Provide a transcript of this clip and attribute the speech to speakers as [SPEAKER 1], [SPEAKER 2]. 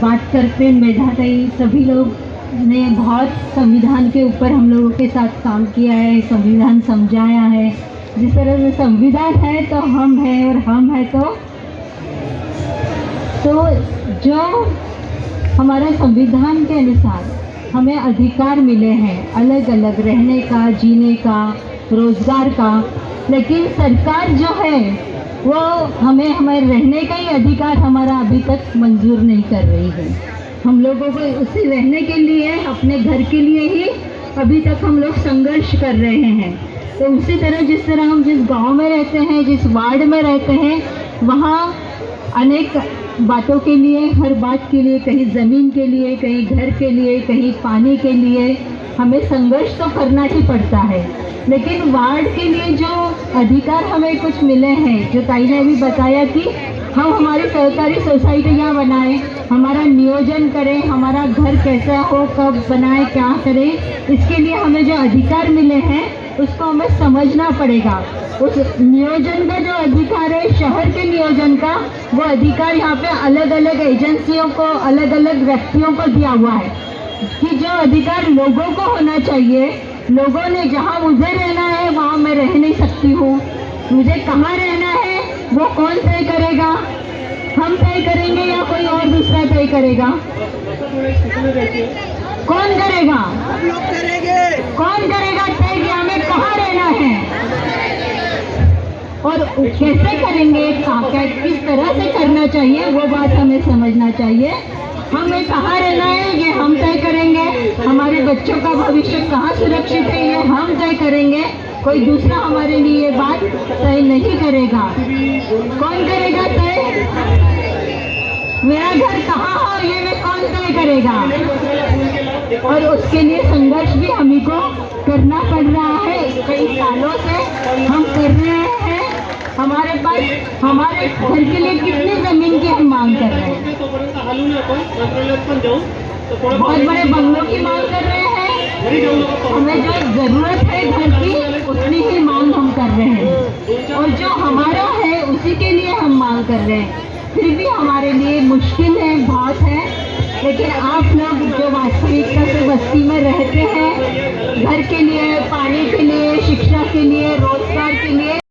[SPEAKER 1] बात करते मेधाताई सभी लोग ने बहुत संविधान के ऊपर हम लोगों के साथ काम किया है, संविधान समझाया है। जिस तरह से संविधान है तो हम हैं और हम हैं तो जो हमारा संविधान के अनुसार हमें अधिकार मिले हैं अलग अलग रहने का, जीने का, रोजगार का, लेकिन सरकार जो है वो हमें हमारे रहने का ही अधिकार हमारा अभी तक मंजूर नहीं कर रही है। हम लोगों को उसे रहने के लिए, अपने घर के लिए ही अभी तक हम लोग संघर्ष कर रहे हैं। तो उसी तरह जिस तरह हम जिस गांव में रहते हैं, जिस वार्ड में रहते हैं, वहाँ अनेक बातों के लिए, हर बात के लिए, कहीं ज़मीन के लिए, कहीं घर के लिए, कहीं पानी के लिए हमें संघर्ष तो करना ही पड़ता है। लेकिन वार्ड के लिए जो अधिकार हमें कुछ मिले हैं, जो ताई ने भी बताया कि हम हमारी सहकारी सोसाइटियाँ बनाएं, हमारा नियोजन करें, हमारा घर कैसा हो, कब बनाए, क्या करें, इसके लिए हमें जो अधिकार मिले हैं उसको हमें समझना पड़ेगा। उस नियोजन का जो अधिकार है, शहर के नियोजन का, वो अधिकार यहाँ पे अलग अलग एजेंसियों को, अलग अलग व्यक्तियों को दिया हुआ है कि जो अधिकार लोगों को होना चाहिए, लोगों ने जहाँ मुझे रहना है वहाँ मैं रह नहीं सकती हूँ, मुझे कहाँ रहना है वो कौन तय करेगा? हम तय करेंगे या कोई और दूसरा तय करेगा? कौन करेगा? कौन करेगा तय कि हमें कहाँ रहना है और कैसे करेंगे, किस तरह से करना चाहिए, वो बात हमें समझना चाहिए। हमें कहाँ रहना है ये हम तय करेंगे, हमारे बच्चों का भविष्य कहाँ सुरक्षित है ये हम तय करेंगे, कोई दूसरा हमारे लिए ये बात तय नहीं करेगा। कौन करेगा तय? मेरा घर कहाँ हो ये मैं कौन तय करेगा? और उसके लिए संघर्ष भी हमें को करना पड़ रहा है। कई सालों से हम कर रहे हैं। हमारे पास हमारे घर के लिए कितनी जमीन की हम मांग कर रहे हैं, बहुत बड़े बंगलों की मांग कर रहे हैं। हमें जो जरूरत है घर की उतनी ही मांग हम कर रहे हैं और जो हमारा है उसी के लिए हम मांग कर रहे हैं। फिर भी हमारे लिए मुश्किल है, बहुत है। लेकिन आप लोग जो वास्तविकता से बस्ती में रहते हैं, घर के लिए, पानी के लिए, शिक्षा के लिए, रोजगार के लिए